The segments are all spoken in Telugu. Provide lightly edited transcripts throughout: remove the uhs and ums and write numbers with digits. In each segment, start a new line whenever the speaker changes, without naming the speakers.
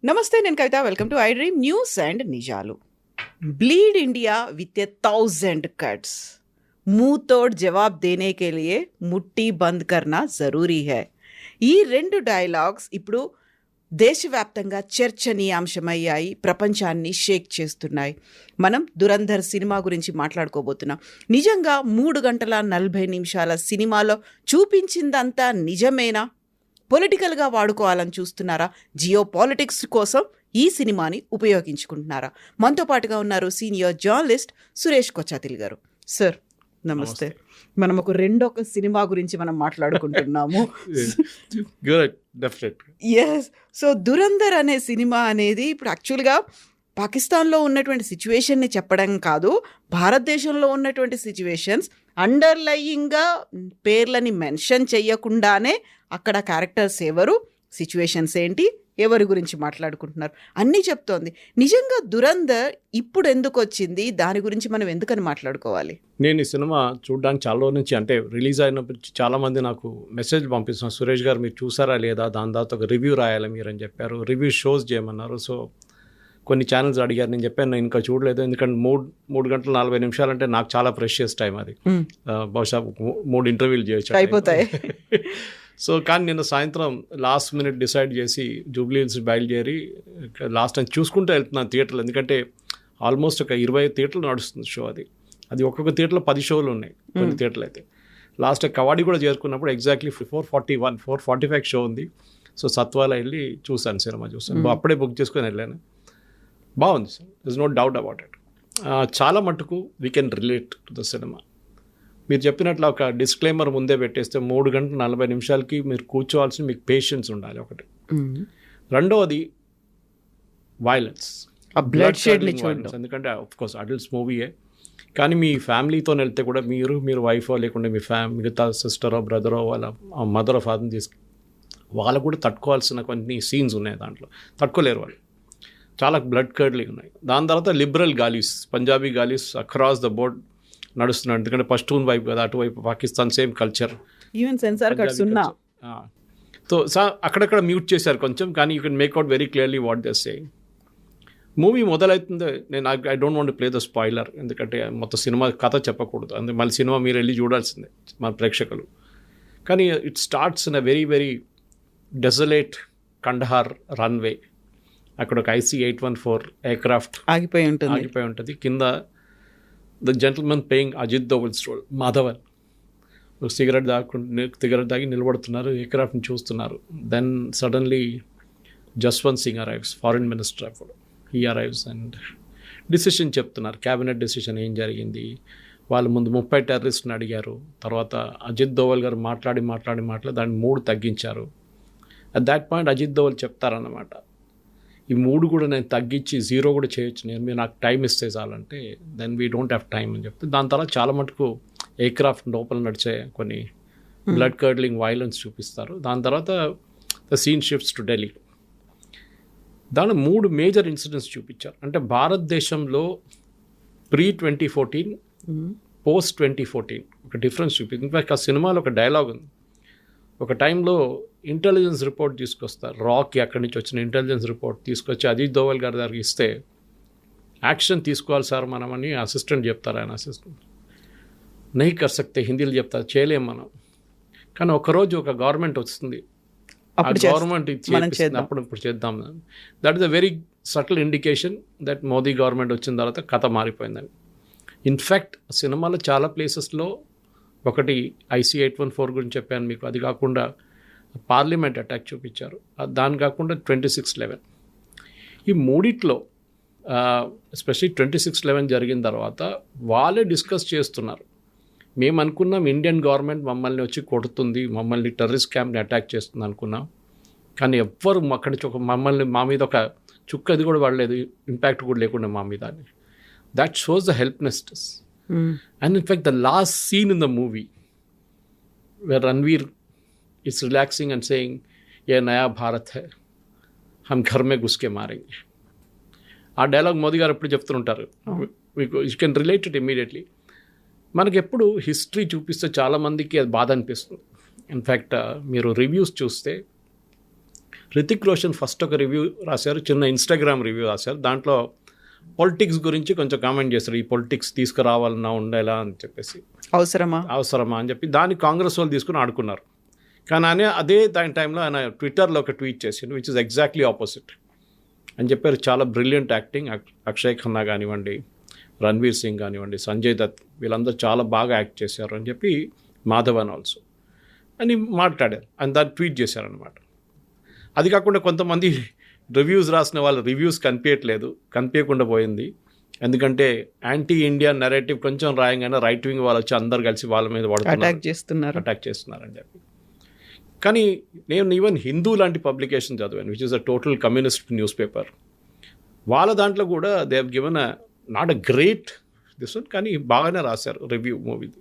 నమస్తే, నేను Kavita. Welcome to I dream news and నిజాలు. ब्लीड इंडिया विथ 1000 कट्स, मुंह तोड़ जवाब देने के लिए मुट्ठी बंद करना जरूरी है. ఈ రెండు డైలాగ్స్ ఇప్పుడు దేశవ్యాప్తంగా చర్చనీయాంశమయ్యాయి, ప్రపంచాన్ని షేక్ చేస్తున్నాయి. మనం దురంధర్ సినిమా గురించి మాట్లాడుకోబోతున్నాం. నిజంగా 3 గంటల 40 నిమిషాల సినిమాలో చూపించిందంతా నిజమేనా? పొలిటికల్గా వాడుకోవాలని చూస్తున్నారా? జియో పాలిటిక్స్ కోసం ఈ సినిమాని ఉపయోగించుకుంటున్నారా? మనతో పాటుగా ఉన్నారు సీనియర్ జర్నలిస్ట్ సురేష్ కొచ్చాతిల్ గారు. సార్ నమస్తే. మనం రెండొక సినిమా గురించి మనం మాట్లాడుకుంటున్నాము. ఎస్. సో దురంధర్ అనే సినిమా అనేది ఇప్పుడు యాక్చువల్గా పాకిస్తాన్లో ఉన్నటువంటి సిచ్యువేషన్ని చెప్పడం కాదు, భారతదేశంలో ఉన్నటువంటి సిచ్యువేషన్స్ అండర్లయింగ్గా పేర్లని మెన్షన్ చెయ్యకుండానే అక్కడ క్యారెక్టర్స్ ఎవరు, సిచ్యువేషన్స్ ఏంటి, ఎవరి గురించి మాట్లాడుకుంటున్నారు అన్నీ చెప్తోంది. నిజంగా దురంధర్ ఇప్పుడు ఎందుకు వచ్చింది, దాని గురించి మనం ఎందుకని మాట్లాడుకోవాలి?
నేను ఈ సినిమా చూడడానికి చాలా రోజుల నుంచి, అంటే రిలీజ్ అయినప్పటి నుంచి చాలామంది నాకు మెసేజ్ పంపిస్తున్నారు, సురేష్ గారు మీరు చూసారా లేదా, దాని తర్వాత ఒక రివ్యూ రాయాలి మీరు అని చెప్పారు, రివ్యూ షోస్ చేయమన్నారు. సో కొన్ని ఛానల్స్ అడిగారు, నేను చెప్పాను నేను ఇంకా చూడలేదు, ఎందుకంటే 3 గంటల 40 నిమిషాలు అంటే నాకు చాలా ప్రెషియస్ టైం అది. బహుశా 3 ఇంటర్వ్యూలు చేయొచ్చు
అయిపోతాయి.
సో కానీ నిన్న సాయంత్రం లాస్ట్ మినిట్ డిసైడ్ చేసి జూబ్లీ హిల్స్ బయలుదేరి లాస్ట్ టైం చూసుకుంటూ వెళ్తున్నాను థియేటర్లు, ఎందుకంటే ఆల్మోస్ట్ ఒక 20 థియేటర్లు నడుస్తుంది షో. అది ఒక్కొక్క థియేటర్లో 10 షోలు ఉన్నాయి కొన్ని థియేటర్లు అయితే. లాస్ట్ కవాడి కూడా చేరుకున్నప్పుడు ఎగ్జాక్ట్లీ 4:45 షో ఉంది. సో సత్వాల వెళ్ళి చూశాను, సినిమా చూసాను, అప్పుడే బుక్ చేసుకొని వెళ్ళాను. బాగుంది sir, this no doubt about it. చాలా మటుకు we can relate to the సినిమా. మీరు చెప్పినట్లు ఒక డిస్క్లైమర్ ముందే పెట్టేస్తే 3 గంటల 40 నిమిషాలకి మీరు కూర్చోవాల్సిన మీకు పేషెన్స్ ఉండాలి ఒకటి. రెండవది వైలెన్స్,
బ్లడ్ షెడ్,
ఎందుకంటే ఆఫ్కోర్స్ అడల్ట్స్ మూవీయే, కానీ మీ ఫ్యామిలీతో వెళ్తే కూడా మీరు వైఫో లేకుంటే మీ మిగతా సిస్టరో బ్రదరో వాళ్ళ మదరో ఫాదర్ని వాళ్ళు కూడా తట్టుకోవాల్సిన కొన్ని సీన్స్ ఉన్నాయి దాంట్లో, తట్టుకోలేరు వాళ్ళు, చాలా బ్లడ్ కర్డ్లింగ్ ఉన్నాయి. దాని తర్వాత లిబరల్ గాలీస్, పంజాబీ గాలీస్ అక్రాస్ ద బోర్డ్ నడుస్తున్నాడు, ఎందుకంటే పష్తూన్ వైపు కదా, అటువైపు Pakistan same culture, even censor cuts ఉన్నా. సో అక్కడక్కడ మ్యూట్ చేశారు కొంచెం, కానీ you can make out very clearly what they saying. Movie మొదలవుతుంది, నేను I don't want to play the spoiler, ఎందుకంటే మొత్తం సినిమా కథ చెప్పకూడదు, అందుకే మళ్ళీ సినిమా మీరు వెళ్ళి చూడాల్సిందే మన ప్రేక్షకులు. కానీ it starts in a very very desolate Kandahar runway. అక్కడ ఒక IC-814 ఎయిర్క్రాఫ్ట్ ఆగిపోయి ఉంటుంది. కింద the gentleman playing Ajit Doval's role Madhavan cigarette తాగి నిలబడుతున్నారు, ఎయిర్క్రాఫ్ట్ని చూస్తున్నారు. Then suddenly Jaswant Singh arrives, foreign minister అప్పుడు. హీ అరైవ్స్ అండ్ డిసిషన్ చెప్తున్నారు, క్యాబినెట్ డిసిషన్ ఏం జరిగింది. వాళ్ళ ముందు 30 టెర్రరిస్ట్ని అడిగారు. తర్వాత అజిత్ దోవల్ గారు మాట్లాడి దాన్ని 3 తగ్గించారు. At that point Ajit Doval చెప్తారన్నమాట, ఈ 3 కూడా నేను తగ్గించి 0 కూడా చేయొచ్చు, మీరు నాకు టైం ఇస్తే చాలంటే, then we don't have time అని చెప్తే దాని తర్వాత చాలా మటుకు ఎయిర్క్రాఫ్ట్ లోపల నడిచే కొన్ని బ్లడ్ కర్డ్లింగ్ వైలెన్స్ చూపిస్తారు. దాని తర్వాత the scene shifts to Delhi. దాని 3 మేజర్ ఇన్సిడెంట్స్ చూపించారు. అంటే భారతదేశంలో pre-2014 post-2014 ఒక డిఫరెన్స్ చూపించింది. ఇన్ఫాక్ట్ ఆ సినిమాలో ఒక డైలాగ్ ఉంది, ఒక టైంలో ఇంటెలిజెన్స్ రిపోర్ట్ తీసుకొస్తారు, రాక్ అక్కడి నుంచి వచ్చిన ఇంటెలిజెన్స్ రిపోర్ట్ తీసుకొచ్చి అజిత్ దోవల్ గారి దగ్గరికి ఇస్తే, యాక్షన్ తీసుకోవాలి సార్ మనమని అసిస్టెంట్ చెప్తారు. ఆయన అసిస్టెంట్ నహీ కర్ సక్తే, హిందీలో చెప్తారు, చేయలేం మనం. కానీ ఒకరోజు ఒక గవర్నమెంట్ వస్తుంది, ఆ గవర్నమెంట్ ఇప్పుడు చేద్దాం. That is a very subtle indication that Modi government వచ్చిన తర్వాత కథ మారిపోయిందని. ఇన్ఫ్యాక్ట్ సినిమాలో చాలా ప్లేసెస్లో, ఒకటి IC-814 గురించి చెప్పాను మీకు, అది కాకుండా పార్లమెంట్ అటాక్ చూపించారు, దాని కాకుండా 26/11. ఈ మూడిట్లో ఎస్పెషలీ 26/11 జరిగిన తర్వాత వాళ్ళే డిస్కస్ చేస్తున్నారు, మేము అనుకున్నాం ఇండియన్ గవర్నమెంట్ మమ్మల్ని వచ్చి కొడుతుంది, మమ్మల్ని టెర్రరిస్ట్ క్యాంప్ని అటాక్ చేస్తుంది అనుకున్నాం, కానీ ఎవ్వరు అక్కడి నుంచి మా మీద ఒక చుక్కది కూడా పడలేదు, ఇంపాక్ట్ కూడా లేకుండా మా మీద. That shows the helplessness. And in fact, the last scene in the movie where Ranveer is relaxing and saying, "ये नया भारत है, हम घर में घुस के मारेंगे." ఆ డైలాగ్ మోదీ గారు ఎప్పుడు చెప్తుంటారు. You can relate it immediately. మనకి ఎప్పుడు హిస్టరీ చూపిస్తే చాలామందికి అది బాధ అనిపిస్తుంది. ఇన్ఫ్యాక్ట్ మీరు రివ్యూస్ చూస్తే రితిక్ రోషన్ ఫస్ట్ ఒక రివ్యూ రాశారు, చిన్న ఇన్స్టాగ్రామ్ రివ్యూ రాశారు. దాంట్లో పొలిటిక్స్ గురించి కొంచెం కామెంట్ చేస్తారు, ఈ పొలిటిక్స్ తీసుకురావాలన్నా ఉండేలా అని చెప్పేసి, అవసరమా అని చెప్పి దాన్ని కాంగ్రెస్ వాళ్ళు తీసుకుని ఆడుకున్నారు. కానీ అదే దాని టైంలో ఆయన ట్విట్టర్లో ఒక ట్వీట్ చేసిండు విచ్ ఇస్ ఎగ్జాక్ట్లీ ఆపోజిట్ అని చెప్పారు. చాలా బ్రిలియంట్ యాక్టింగ్, అక్షయ్ ఖన్నా కానివ్వండి, రణ్వీర్ సింగ్ కానివ్వండి, సంజయ్ దత్, వీళ్ళందరూ చాలా బాగా యాక్ట్ చేశారు అని చెప్పి, మాధవన్ ఆల్సో అని మాట్లాడారు. అని దాన్ని ట్వీట్ చేశారనమాట. అది కాకుండా కొంతమంది రివ్యూస్ రాసిన వాళ్ళు రివ్యూస్ కనిపించకుండా పోయింది. ఎందుకంటే యాంటీ ఇండియన్ నెరేటివ్ కొంచెం రాయంగానే రైట్ వింగ్ వాళ్ళు వచ్చి అందరు కలిసి వాళ్ళ మీద అటాక్ చేస్తున్నారని చెప్పి. కానీ నేను ఈవెన్ హిందూ లాంటి పబ్లికేషన్ చదివాను which is a total communist news paper. వాళ్ళ దాంట్లో కూడా they have given not a great this one, కానీ బాగానే రాశారు రివ్యూ మూవీది.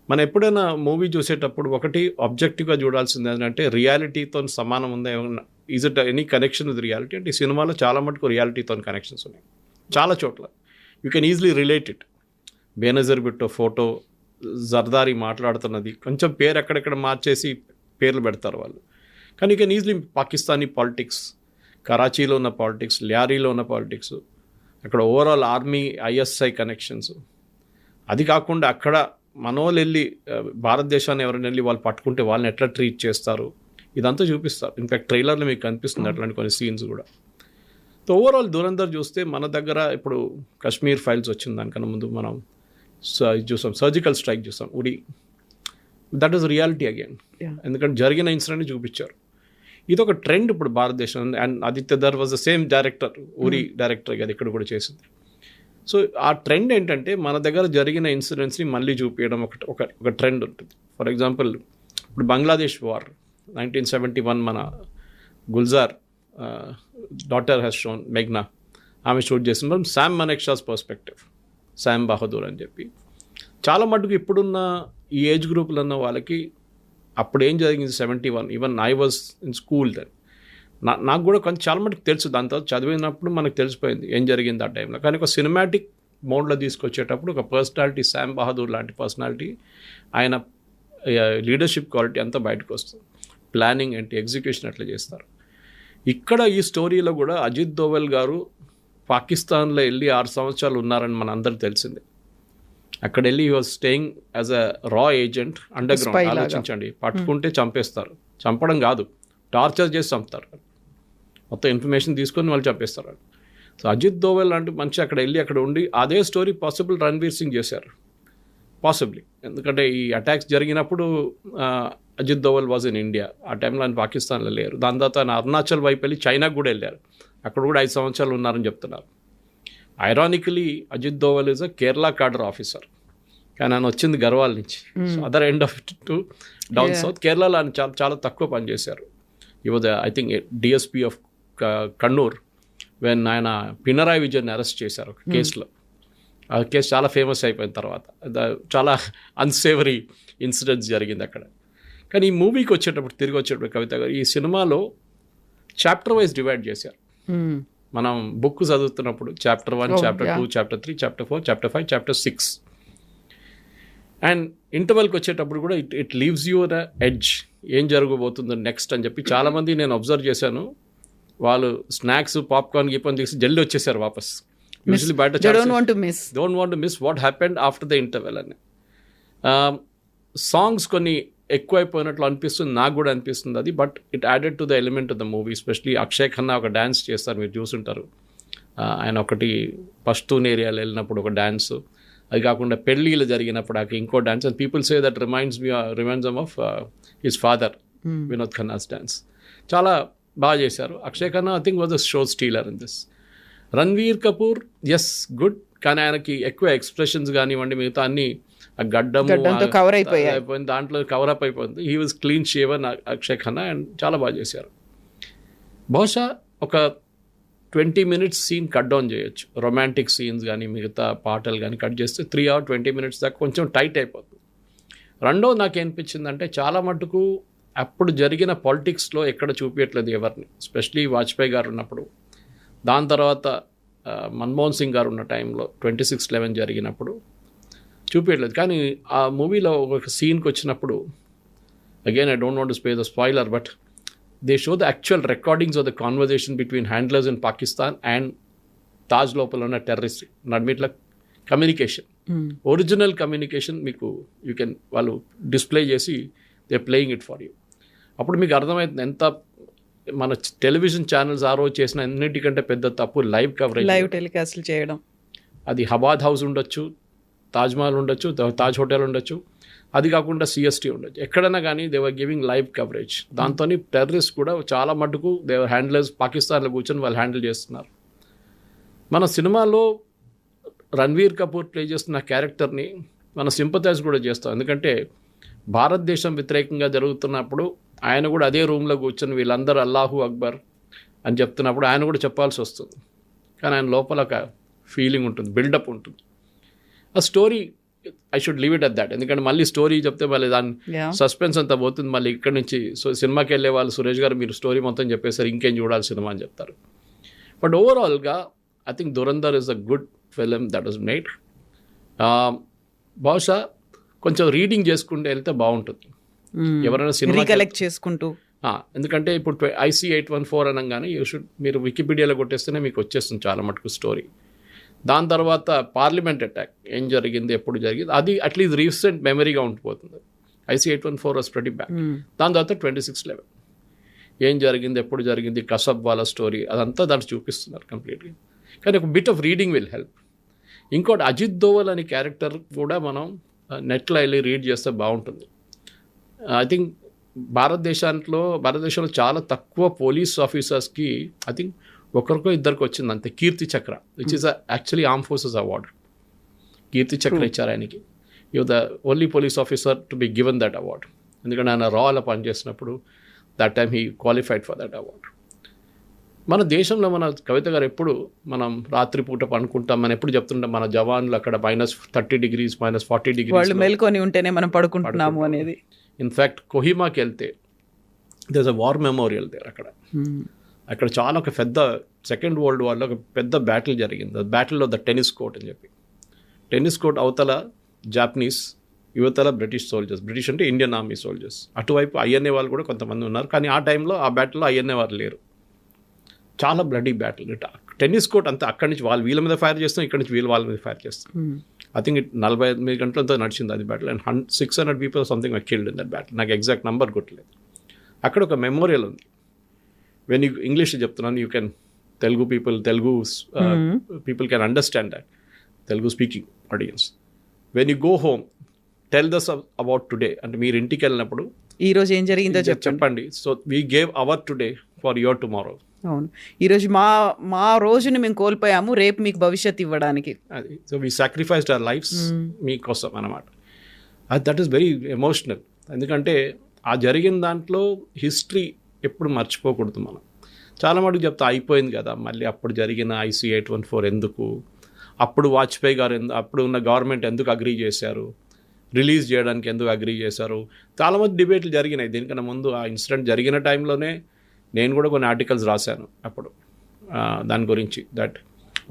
మనం ఎప్పుడైనా మూవీ చూసేటప్పుడు ఒకటి ఆబ్జెక్టివ్గా చూడాల్సింది ఏంటంటే రియాలిటీతో సమానం ఉందా, ఏమన్నా is it any connection with reality అంటే ఈ సినిమాలో చాలా మటుకు రియాలిటీతో కనెక్షన్స్ ఉన్నాయి చాలా చోట్ల. You can easily relate it. Benazir Bhutto photo, Zardari మాట్లాడుతున్నది కొంచెం పేరు ఎక్కడెక్కడ మార్చేసి పేర్లు పెడతారు వాళ్ళు, కానీ you can easily Pakistani politics, కరాచీలో ఉన్న పాలిటిక్స్, ల్యారీలో ఉన్న పాలిటిక్స్, అక్కడ ఓవరాల్ ఆర్మీ ఐఎస్ఐ కనెక్షన్స్, అది కాకుండా అక్కడ మనోళ్ళు వెళ్ళి భారతదేశాన్ని ఎవరైనా వెళ్ళి వాళ్ళు పట్టుకుంటే వాళ్ళని ఎట్లా ట్రీట్ చేస్తారు ఇదంతా చూపిస్తారు. ఇన్ఫ్యాక్ట్ ట్రైలర్లో మీకు కనిపిస్తుంది అట్లాంటి కొన్ని సీన్స్ కూడా. సో ఓవరాల్ దురంధర్ చూస్తే మన దగ్గర ఇప్పుడు కశ్మీర్ ఫైల్స్ వచ్చింది, దానికన్నా ముందు మనం చూసాం సర్జికల్ స్ట్రైక్ చూసాం, ఉడి, దట్ ఈస్ రియాలిటీ అగైన్. ఎందుకంటే జరిగిన ఇన్సిడెంట్ చూపించారు. ఇది ఒక ట్రెండ్ ఇప్పుడు భారతదేశం. And Aditya Dhar was the same director, Uri director కదా ఇక్కడ కూడా చేసింది. సో ఆ ట్రెండ్ ఏంటంటే మన దగ్గర జరిగిన ఇన్సిడెంట్స్ని మళ్ళీ చూపించడం ఒక ట్రెండ్ ఉంటుంది. ఫర్ ఎగ్జాంపుల్ ఇప్పుడు బంగ్లాదేశ్ వార్ 1971 మన Gulzar daughter has shown, Magna, ఆమె షూట్ చేసిన మనం శామ్ మనెక్షాస్ పర్స్పెక్టివ్, శామ్ బహదూర్ అని చెప్పి. చాలా మటుకు ఇప్పుడున్న ఈ ఏజ్ గ్రూపులు ఉన్న వాళ్ళకి అప్పుడు ఏం జరిగింది 71, even I was in school then, నాకు కూడా కొంచెం చాలా మటుకు తెలుసు. దాని తర్వాత చదివినప్పుడు మనకు తెలిసిపోయింది ఏం జరిగింది ఆ టైంలో. కానీ ఒక సినిమాటిక్ మోడ్లో తీసుకొచ్చేటప్పుడు ఒక పర్సనాలిటీ, శామ్ బహదూర్ లాంటి పర్సనాలిటీ, ఆయన లీడర్షిప్ క్వాలిటీ అంతా బయటకు వస్తుంది. ప్లానింగ్ ఏంటి, ఎగ్జిక్యూషన్ ఎట్లా చేస్తారు. ఇక్కడ ఈ స్టోరీలో కూడా అజిత్ దోవల్ గారు పాకిస్తాన్లో వెళ్ళి 6 సంవత్సరాలు ఉన్నారని మన అందరికి తెలిసిందే. అక్కడ వెళ్ళి he was staying as a రా ఏజెంట్ అండర్ గ్రౌండ్. ఆలోచించండి, పట్టుకుంటే చంపేస్తారు, చంపడం కాదు టార్చర్ చేసి చంపుతారు, మొత్తం ఇన్ఫర్మేషన్ తీసుకొని వాళ్ళు చంపేస్తారు. సో అజిత్ దోవల్ లాంటి మనిషి అక్కడ వెళ్ళి అక్కడ ఉండి అదే స్టోరీ పాసిబుల్ రణ్వీర్ సింగ్ చేశారు పాసిబ్లీ. ఎందుకంటే ఈ అటాక్స్ జరిగినప్పుడు Ajit Doval was in India, ఆ టైంలో ఆయన పాకిస్తాన్లో లేరు. దాని తర్వాత ఆయన అరుణాచల్ వైపు వెళ్ళి చైనాకు కూడా వెళ్ళారు, అక్కడ కూడా 5 సంవత్సరాలు ఉన్నారని చెప్తున్నారు. Ironically Ajit Doval is a Kerala cadre officer, కానీ ఆయన వచ్చింది గర్వాల్ నుంచి. So other end of it to down south. కేరళలో ఆయన చాలా చాలా తక్కువ పనిచేశారు. He was I think DSP of Kannur when ఆయన పినరాయి విజయన్ అరెస్ట్ చేశారు ఒక కేసులో. ఆ కేసు చాలా ఫేమస్ అయిపోయిన తర్వాత చాలా అన్సేవరీ ఇన్సిడెంట్స్ జరిగింది అక్కడ. కానీ ఈ మూవీకి తిరిగి వచ్చేటప్పుడు కవిత గారు ఈ సినిమాలో చాప్టర్ వైజ్ డివైడ్ చేశారు. మనం బుక్ చదువుతున్నప్పుడు chapter 1, chapter 2, chapter 3, chapter 4, chapter 5, chapter 6 and ఇంటర్వెల్కి వచ్చేటప్పుడు కూడా it leaves you the edge, ఏం జరగబోతుందో నెక్స్ట్ అని చెప్పి. చాలామంది నేను అబ్జర్వ్ చేశాను, వాళ్ళు స్నాక్స్ పాప్కార్న్ గీపాన్ తీసి జల్దీ వచ్చేసారు వాపస్. యూజువల్లీ బయట don't want to miss what happened after the interval అని. సాంగ్స్ కొన్ని ఎక్కువైపోయినట్లు అనిపిస్తుంది, నాకు కూడా అనిపిస్తుంది అది. But it added to the element of the movie. Especially Akshay Khanna ఒక డ్యాన్స్ చేస్తారు, మీరు చూసుంటారు. ఆయన ఒకటి పష్తూన్ ఏరియాలో వెళ్ళినప్పుడు ఒక డ్యాన్స్, అది కాకుండా పెళ్ళిళ్ళు జరిగినప్పుడు అక్కడ ఇంకో dance. And people say that reminds of his father Vinod Khanna's dance. చాలా బాగా చేశారు. Akshaye Khanna I think was a show stealer in this. Ranveer Kapoor is good, కానీ ఆయనకి ఎక్కువ ఎక్స్ప్రెషన్స్ కానివ్వండి, మిగతా అన్ని గడ్డంతో కవర్ అయిపోయింది, దాంట్లో కవరప్ అయిపోయింది. He was clean shaven Akshaye Khanna and చాలా బాగా చేశారు. బహుశా ఒక 20 minutes సీన్ కట్ డౌన్ చేయొచ్చు. రొమాంటిక్ సీన్స్ కానీ మిగతా పాటలు కానీ కట్ చేస్తే 3 hours 20 minutes దాకా కొంచెం టైట్ అయిపోతుంది. రెండోది నాకు ఏమనిపించిందంటే చాలా మటుకు అప్పుడు జరిగిన పాలిటిక్స్లో ఎక్కడ చూపించట్లేదు ఎవరిని, ఎస్పెషలీ వాజ్పేయి గారు ఉన్నప్పుడు. దాని తర్వాత మన్మోహన్ సింగ్ గారు ఉన్న టైంలో 26/11 జరిగినప్పుడు చూపించట్లేదు. కానీ ఆ మూవీలో ఒక సీన్కి వచ్చినప్పుడు, again I don't want to spoil the spoiler, but they show the actual recordings of the conversation between handlers in Pakistan and Taj లోపల ఉన్న టెర్రరిస్ట్ నడిమిట్ల కమ్యూనికేషన్, ఒరిజినల్ కమ్యూనికేషన్ మీకు వాళ్ళు డిస్ప్లే చేసి they playing it for you. అప్పుడు మీకు అర్థమవుతుంది ఎంత మన టెలివిజన్ ఛానల్స్ ఆ రోజు చేసిన అన్నిటికంటే పెద్ద తప్పు లైవ్ కవరేజ్,
లైవ్ టెలికాస్ట్లు చేయడం.
అది హబాద్ హౌస్ ఉండొచ్చు, తాజ్మహల్ ఉండొచ్చు, తాజ్ హోటల్ ఉండొచ్చు, అది కాకుండా సిఎస్టీ ఉండొచ్చు, ఎక్కడైనా కానీ they were giving live coverage. దాంతో టెర్రరిస్ట్ కూడా చాలా మటుకు దేవర్ హ్యాండిలర్స్ పాకిస్తాన్లో కూర్చొని వాళ్ళు హ్యాండిల్ చేస్తున్నారు. మన సినిమాలో రణ్వీర్ కపూర్ ప్లే చేస్తున్న క్యారెక్టర్ని మనం సింపథైజ్ కూడా చేస్తాం. ఎందుకంటే భారతదేశం వ్యతిరేకంగా జరుగుతున్నప్పుడు ఆయన కూడా అదే రూమ్లో కూర్చొని వీళ్ళందరూ అల్లాహు అక్బర్ అని చెప్తున్నప్పుడు ఆయన కూడా చెప్పాల్సి వస్తుంది. కానీ ఆయన లోపల ఒక ఫీలింగ్ ఉంటుంది, బిల్డప్ ఉంటుంది. ఆ story I should leave it at that. ఎందుకంటే మళ్ళీ స్టోరీ చెప్తే మళ్ళీ దాని సస్పెన్స్ అంతా పోతుంది. మళ్ళీ ఇక్కడి నుంచి సినిమాకి వెళ్ళే వాళ్ళు సురేష్ గారు మీరు స్టోరీ మొత్తం చెప్పేసారు, ఇంకేం చూడాలి సినిమా అని చెప్తారు. బట్ ఓవరాల్గా I think Dhurandhar is a good film that was made. బహుశా కొంచెం రీడింగ్ చేసుకుంటూ వెళ్తే బాగుంటుంది ఎవరైనా సినిమా
కలెక్ట్ చేసుకుంటూ.
ఎందుకంటే ఇప్పుడు IC 814 అనగానే మీరు వికీపీడియాలో కొట్టేస్తేనే మీకు వచ్చేస్తుంది చాలా మటుకు స్టోరీ. దాని తర్వాత పార్లమెంట్ అటాక్ ఏం జరిగింది, ఎప్పుడు జరిగింది, అది అట్లీస్ట్ రీసెంట్ మెమరీగా ఉండిపోతుంది. IC 814 was pretty back. దాని తర్వాత 26/11 ఏం జరిగింది, ఎప్పుడు జరిగింది, కసబ్ వాళ్ళ స్టోరీ అదంతా దాంట్లో చూపిస్తున్నారు కంప్లీట్గా. కానీ ఒక bit of reading will help. ఇంకోటి అజిత్ దోవల్ అనే క్యారెక్టర్ కూడా మనం నెట్లో వెళ్ళి రీడ్ చేస్తే బాగుంటుంది. ఐ థింక్ భారతదేశంలో చాలా తక్కువ పోలీస్ ఆఫీసర్స్కి ఐ థింక్ ఒకరికో ఇద్దరికి వచ్చింది అంతే Kirti Chakra, which is actually arm forces award. Kirti Chakra ఇచ్చారు ఆయనకి. You the only police officer to be given that award. ఎందుకంటే ఆయన రాలో పనిచేసినప్పుడు that time he qualified for that award. మన దేశంలో మన కవిత గారు ఎప్పుడు మనం రాత్రిపూట పనుకుంటాం, మనం ఎప్పుడు చెప్తుంటాం మన జవాన్లు అక్కడ -30 degrees -40 degrees
వాళ్ళు మేల్కొని ఉంటేనే మనం పడుకుంటున్నాము అనేది.
ఇన్ఫ్యాక్ట్ కొహిమాకి వెళ్తే there is a war memorial there. అక్కడ చాలా ఒక పెద్ద సెకండ్ వరల్డ్ వార్లో ఒక పెద్ద బ్యాటిల్ జరిగింది. బ్యాటిల్లో ద టెన్నిస్ కోర్ట్ అని చెప్పి, టెన్నిస్ కోర్ట్ అవతల జాపనీస్, యువతల బ్రిటిష్ సోల్జర్స్, బ్రిటిష్ అంటే ఇండియన్ ఆర్మీ సోల్జర్స్, అటువైపు INA వాళ్ళు కూడా కొంతమంది ఉన్నారు. కానీ ఆ టైంలో ఆ బ్యాటిల్లో INA వాళ్ళు లేరు. చాలా బ్లడీ బ్యాటిల్. టెన్నిస్ కోర్ట్ అంతా అక్కడి నుంచి వాళ్ళు వీళ్ళ మీద ఫైర్ చేస్తాం, ఇక్కడి నుంచి వీళ్ళు వాళ్ళ మీద ఫైర్ చేస్తాం. ఐ థింక్ 48 గంటలతో నడిచింది అది battle. And 600 people something are killed in that battle. నాకు ఎగ్జాక్ట్ నెంబర్ గుర్తులేదు. అక్కడ ఒక మెమోరియల్ ఉంది. వెన్ యూ ఇంగ్లీష్ చెప్తున్నాను, you can Telugu people can understand that, Telugu speaking audience. When you go home tell thus about today. అంటే మీరు ఇంటికి వెళ్ళినప్పుడు
ఈరోజు ఏం జరిగిందో
చెప్పండి. So we gave our today for your tomorrow.
అవును, ఈరోజు మా రోజుని మేము కోల్పోయాము, రేపు మీకు భవిష్యత్తు ఇవ్వడానికి.
అది so we sacrificed our lives మీకోసం అన్నమాట. That is very emotional. ఎందుకంటే ఆ జరిగిన దాంట్లో హిస్టరీ ఎప్పుడు మర్చిపోకూడదు మనం. చాలా మటుకు చెప్తా అయిపోయింది కదా, మళ్ళీ అప్పుడు జరిగిన IC 814 ఎందుకు, అప్పుడు వాజ్పేయి గారు అప్పుడు ఉన్న గవర్నమెంట్ ఎందుకు అగ్రీ చేశారు, రిలీజ్ చేయడానికి ఎందుకు అగ్రీ చేశారు, చాలామంది డిబేట్లు జరిగినాయి. దీనికన్నా ముందు ఆ ఇన్సిడెంట్ జరిగిన టైంలోనే నేను కూడా కొన్ని ఆర్టికల్స్ రాశాను అప్పుడు దాని గురించి, that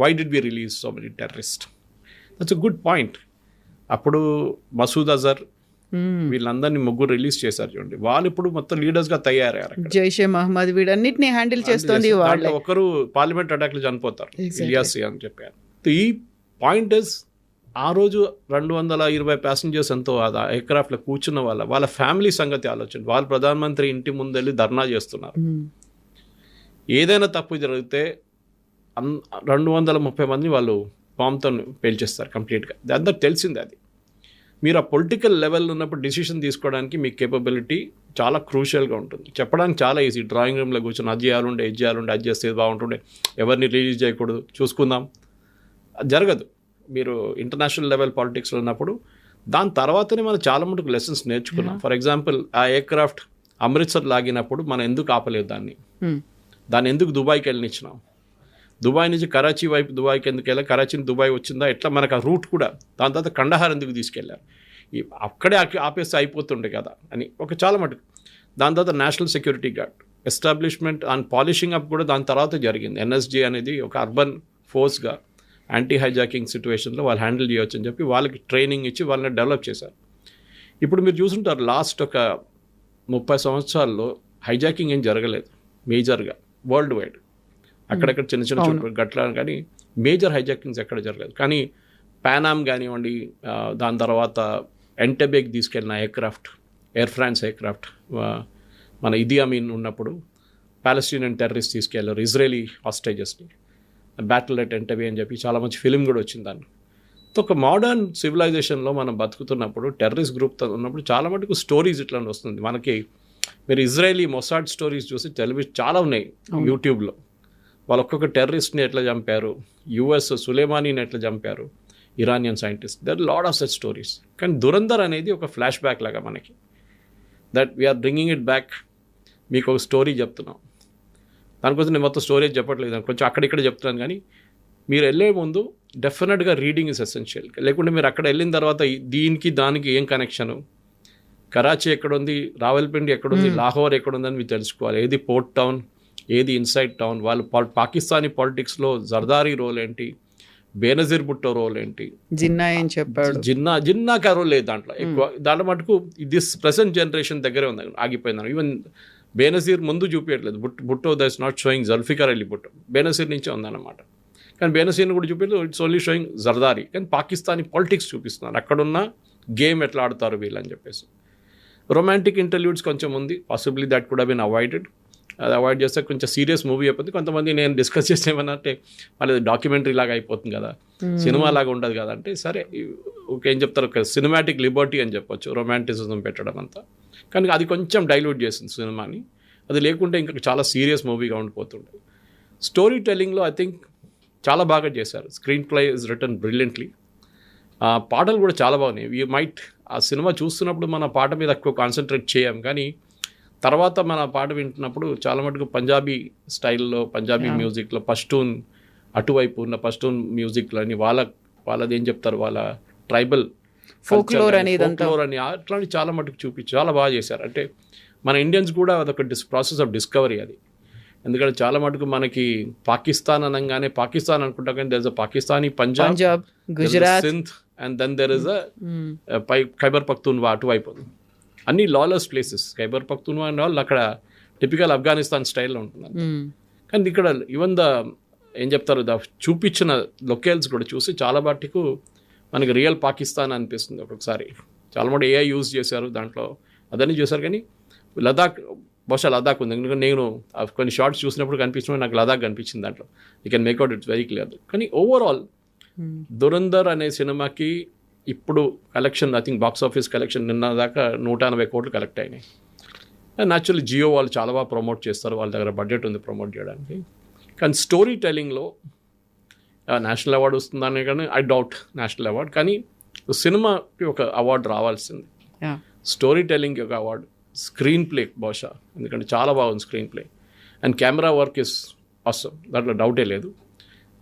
why did we release so many terrorist. That's a good point. అప్పుడు మసూద్ అజర్ వీళ్ళందరినీ ముగ్గురు రిలీజ్ చేశారు చూడండి, వాళ్ళు ఇప్పుడు మొత్తం లీడర్స్గా తయారయ్యారు.
జైషే మహమ్మద్ వీడన్నిటిని హ్యాండిల్ చేస్తుంది.
ఒకరు పార్లమెంట్ అటాక్లు చనిపోతారు, ఇలియాస్ అని చెప్పారు. ఈ పాయింట్ ఇస్ ఆ రోజు 220 passengers ఎంతో ఆ ఎయిర్క్రాఫ్ట్లో కూర్చున్న వాళ్ళ ఫ్యామిలీ సంగతి ఆలోచన. వాళ్ళు ప్రధానమంత్రి ఇంటి ముందు వెళ్ళి ధర్నా చేస్తున్నారు. ఏదైనా తప్పు జరిగితే 230 మంది వాళ్ళు బాంబ్తో పేల్చేస్తారు కంప్లీట్గా. అందరికి తెలిసింది అది. మీరు ఆ పొలిటికల్ లెవెల్ ఉన్నప్పుడు డిసిషన్ తీసుకోవడానికి మీ కేపబిలిటీ చాలా క్రూషియల్గా ఉంటుంది. చెప్పడానికి చాలా ఈజీ, డ్రాయింగ్ రూమ్లో కూర్చొని అది చేయాలంటే అది చేస్తే బాగుంటుండే, ఎవరిని రిలీజ్ చేయకూడదు, చూసుకుందాం. జరగదు. మీరు ఇంటర్నేషనల్ లెవెల్ పాలిటిక్స్లో ఉన్నప్పుడు దాని తర్వాతనే మనం చాలా మటుకు లెసన్స్ నేర్చుకున్నాం. ఫర్ ఎగ్జాంపుల్ ఆ ఎయిర్క్రాఫ్ట్ అమృత్సర్ లాగినప్పుడు మనం ఎందుకు ఆపలేదు దాన్ని ఎందుకు దుబాయ్కి వెళ్ళనిచ్చినాం, దుబాయ్ నుంచి కరాచీ వైపు దుబాయ్కి ఎందుకు వెళ్ళా, కరాచీ నుంచి దుబాయ్ వచ్చిందా, ఎట్లా మనకు ఆ రూట్ కూడా. దాని తర్వాత కండహార్ ఎందుకు తీసుకెళ్లారు, అక్కడే ఆపేస్తే అయిపోతుండే కదా అని ఒక చాలా మటుకు. దాని తర్వాత national security gourd establishment and polishing up కూడా దాని తర్వాత జరిగింది. NSG అనేది ఒక అర్బన్ ఫోర్స్గా యాంటీ హైజాకింగ్ సిచ్యువేషన్లో వాళ్ళు హ్యాండిల్ చేయవచ్చు అని చెప్పి వాళ్ళకి ట్రైనింగ్ ఇచ్చి వాళ్ళని డెవలప్ చేశారు. ఇప్పుడు మీరు చూసుంటారు లాస్ట్ ఒక 30 సంవత్సరాల్లో హైజాకింగ్ ఏం జరగలేదు మేజర్గా వరల్డ్ వైడ్. అక్కడక్కడ చిన్న చిన్న చోట్ల గట్ల కానీ మేజర్ హైజాకింగ్స్ ఎక్కడ జరగలేదు. కానీ పానామ్ కానివ్వండి, దాని తర్వాత ఎంటెబేకి తీసుకెళ్ళిన ఎయిర్ ఫ్రాన్స్ ఎయిర్క్రాఫ్ట్, మన ఇదీ అమీన్ ఉన్నప్పుడు పాలస్తీనియన్ టెర్రరిస్ట్ తీసుకెళ్లారు ఇజ్రాయలీ హాస్టేజెస్ని, బ్యాటిల్ ఎట్ ఎంటెబే అని చెప్పి చాలా మంచి ఫిలిం కూడా వచ్చింది దాన్ని. ఒక మోడర్న్ సివిలైజేషన్లో మనం బతుకుతున్నప్పుడు టెర్రరిస్ట్ గ్రూప్తో ఉన్నప్పుడు చాలా మటుకు స్టోరీస్ ఇట్లా వస్తుంది మనకి. మీరు ఇజ్రాయలీ మొసాడ్ స్టోరీస్ చూసి టెలివిజన్ చాలా ఉన్నాయి యూట్యూబ్లో. వాళ్ళు ఒక్కొక్క టెర్రరిస్ట్ని ఎట్లా చంపారు, యుఎస్ సులేమానీని ఎట్లా చంపారు, Iranian scientist, there lot of such stories. కానీ దురంధర్ అనేది ఒక ఫ్లాష్ బ్యాక్ లాగా మనకి, that we're bringing it back. మీకు ఒక స్టోరీ చెప్తున్నాం, దానికోసం నేను మొత్తం స్టోరేజ్ చెప్పట్లేదు, కొంచెం అక్కడిక్కడ చెప్తున్నాను. కానీ మీరు వెళ్ళే ముందు డెఫినెట్గా రీడింగ్ ఇస్ ఎసెన్షియల్. లేకుంటే మీరు అక్కడ వెళ్ళిన తర్వాత దీనికి దానికి ఏం కనెక్షను, కరాచీ ఎక్కడుంది, రావల్పిండి ఎక్కడుంది, లాహోర్ ఎక్కడుందని మీరు తెలుసుకోవాలి. ఏది పోర్ట్ టౌన్, ఏది ఇన్సైడ్ టౌన్, వాళ్ళు పాకిస్తానీ పాలిటిక్స్లో జర్దారీ రోల్ ఏంటి, బేనజీర్ భుట్టో రోల్ ఏంటి,
జిన్నా ఏం చెప్పాడు,
జిన్నాకి ఆ రోల్ లేదు దాంట్లో ఎక్కువ. దాంట్లో మటుకు దిస్ ప్రెసెంట్ జనరేషన్ దగ్గరే ఉంది, ఆగిపోయింది. ఈవెన్ బేనజీర్ ముందు చూపించట్లేదు, Bhutto that's not showing Zulfikar Ali Bhutto, Benazir నుంచే ఉందన్నమాట. కానీ బేనజీర్ని కూడా చూపించలేదు, ఇట్స్ ఓన్లీ షోయింగ్ జర్దారీ. కానీ పాకిస్తానీ పాలిటిక్స్ చూపిస్తున్నారు, అక్కడున్న గేమ్ ఎట్లా ఆడతారు వీళ్ళని చెప్పేసి. రొమాంటిక్ ఇంటర్వ్యూడ్స్ కొంచెం ఉంది, possibly that could have been avoided. అది అవాయిడ్ చేస్తే కొంచెం సీరియస్ మూవీ అయిపోతుంది. కొంతమంది నేను డిస్కస్ చేస్తే ఏమన్నంటే వాళ్ళది డాక్యుమెంటరీ లాగా అయిపోతుంది కదా, సినిమా లాగా ఉండదు కదా అంటే, సరే ఓకే ఏం చెప్తారు, ఒక సినిమాటిక్ లిబర్టీ అని చెప్పొచ్చు రొమాంటిసిజం పెట్టడం అంతా. కానీ అది కొంచెం డైల్యూట్ చేసింది సినిమాని. అది లేకుంటే ఇంకా చాలా సీరియస్ మూవీగా ఉండిపోతుండే. స్టోరీ టెల్లింగ్లో ఐ థింక్ చాలా బాగా చేశారు. Screen play is return brilliantly. పాటలు కూడా చాలా బాగున్నాయి. వీ మైట్ ఆ సినిమా చూస్తున్నప్పుడు మన పాట మీద ఎక్కువ కాన్సన్ట్రేట్ చేయం, కానీ తర్వాత మన పాట వింటున్నప్పుడు చాలా మటుకు పంజాబీ స్టైల్లో, పంజాబీ మ్యూజిక్లో పష్టూన్ అటువైపు ఉన్న పష్టూన్ మ్యూజిక్లో అని వాళ్ళది ఏం చెప్తారు, వాళ్ళ ట్రైబల్
ఫోక్లోర్ అని
అట్లాంటి చాలా మటుకు చూపించి చాలా బాగా చేశారు. అంటే మన ఇండియన్స్ కూడా అదొక ప్రాసెస్ ఆఫ్ డిస్కవరీ అది. ఎందుకంటే చాలా మటుకు మనకి పాకిస్తాన్ అనగానే పాకిస్తాన్ అనుకుంటా, కానీ there is a Pakistani Punjab, Gujarat, Sindh, and then there is a Khyber Pakhtunkhwa అటువైపు. అన్ని lawless places, Khyber Pakhtunkhwa and all అక్కడ టిపికల్ ఆఫ్ఘనిస్తాన్ స్టైల్లో ఉంటుంది. కానీ ఇక్కడ ఈవెన్ ఏం చెప్తారు, చూపించిన లొకేల్స్ కూడా చూసి చాలా మటుకు మనకి రియల్ పాకిస్తాన్ అనిపిస్తుంది ఒక్కొక్కసారి. చాలా మటు AI యూజ్ చేశారు దాంట్లో, అదన్నీ చేశారు. కానీ బహుశా లదాఖ్ ఉంది, ఎందుకంటే నేను కొన్ని షార్ట్స్ చూసినప్పుడు కనిపించిన నాకు లదాఖ్ కనిపించింది దాంట్లో. You can make out it's very clear. కానీ ఓవరాల్ దురంధర్ అనే సినిమాకి ఇప్పుడు collection, I think box office collection నిన్న దాకా 180 కోట్లు కలెక్ట్ అయినాయి. యాక్చువల్లీ జియో వాళ్ళు చాలా బాగా ప్రమోట్ చేస్తారు, వాళ్ళ దగ్గర బడ్జెట్ ఉంది ప్రమోట్ చేయడానికి. కానీ స్టోరీ టెల్లింగ్లో నేషనల్ అవార్డు వస్తుందని, కానీ ఐ డౌట్ నేషనల్ అవార్డు. కానీ సినిమాకి ఒక అవార్డు రావాల్సింది, స్టోరీ టెల్లింగ్కి ఒక అవార్డు, స్క్రీన్ ప్లే బహుశా, ఎందుకంటే చాలా బాగుంది screen play, and camera work is అవసరం, దాంట్లో డౌటే లేదు.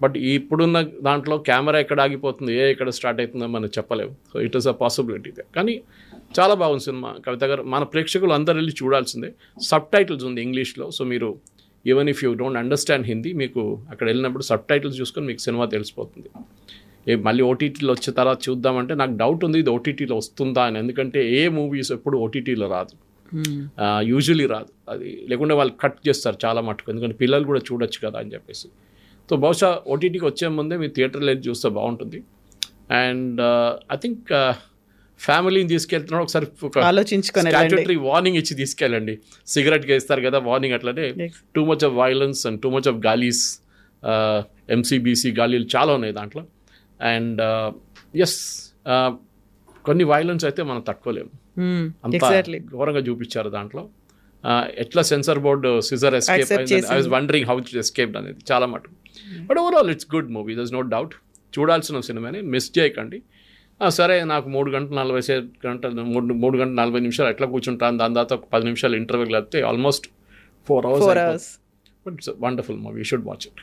బట్ ఇప్పుడున్న దాంట్లో కెమెరా ఎక్కడ ఆగిపోతుంది, ఎక్కడ స్టార్ట్ అవుతుందో మనం చెప్పలేము. So it is a possibility. కానీ చాలా బాగుంది సినిమా. కవిత గారు, మన ప్రేక్షకులు అందరు వెళ్ళి చూడాల్సిందే. సబ్ టైటిల్స్ ఉంది ఇంగ్లీష్లో, సో మీరు even if you don't understand Hindi, మీకు అక్కడ వెళ్ళినప్పుడు సబ్ టైటిల్స్ చూసుకొని మీకు సినిమా తెలిసిపోతుంది. మళ్ళీ ఓటీటీలో వచ్చే తర్వాత చూద్దామంటే నాకు డౌట్ ఉంది ఇది ఓటీటీలో వస్తుందా అని. ఎందుకంటే ఏ మూవీస్ ఎప్పుడు ఓటీటీలో రాదు, యూజువలీ రాదు అది, లేకుంటే వాళ్ళు కట్ చేస్తారు చాలా మటుకు, ఎందుకంటే పిల్లలు కూడా చూడొచ్చు కదా అని చెప్పేసి. సో బహుశా ఓటీటీకి వచ్చే ముందే మీరు థియేటర్లో వెళ్ళి చూస్తే బాగుంటుంది. అండ్ ఐ థింక్ ఫ్యామిలీని తీసుకెళ్తున్నాడు, ఒకసారి స్టాట్యూటరీ వార్నింగ్ ఇచ్చి తీసుకెళ్ళండి. సిగరెట్కి వేస్తారు కదా వార్నింగ్, అట్లనే too much of violence and too much of galleys, MCBC గాలీలు చాలా ఉన్నాయి దాంట్లో. అండ్ ఎస్, కొన్ని వైలెన్స్ అయితే మనం తట్టుకోలేము, అంత ఘోరంగా చూపించారు దాంట్లో. ఎట్లా సెన్సార్ బోర్డు సిజర్ ఎస్కేప్ అయింది, I was wondering how it escaped అనేది చాలా మటుకు. But overall it's good movie, there is no doubt. చూడాల్సిన సినిమాని మిస్ చేయకండి. సరే నాకు 3 గంటల 40 నిమిషాలు ఎట్లా కూర్చుంటాను, దాని తర్వాత ఒక 10 నిమిషాలు ఇంటర్వ్యూకి లేకపోతే almost 4 hours. But it's wonderful movie, you should watch it.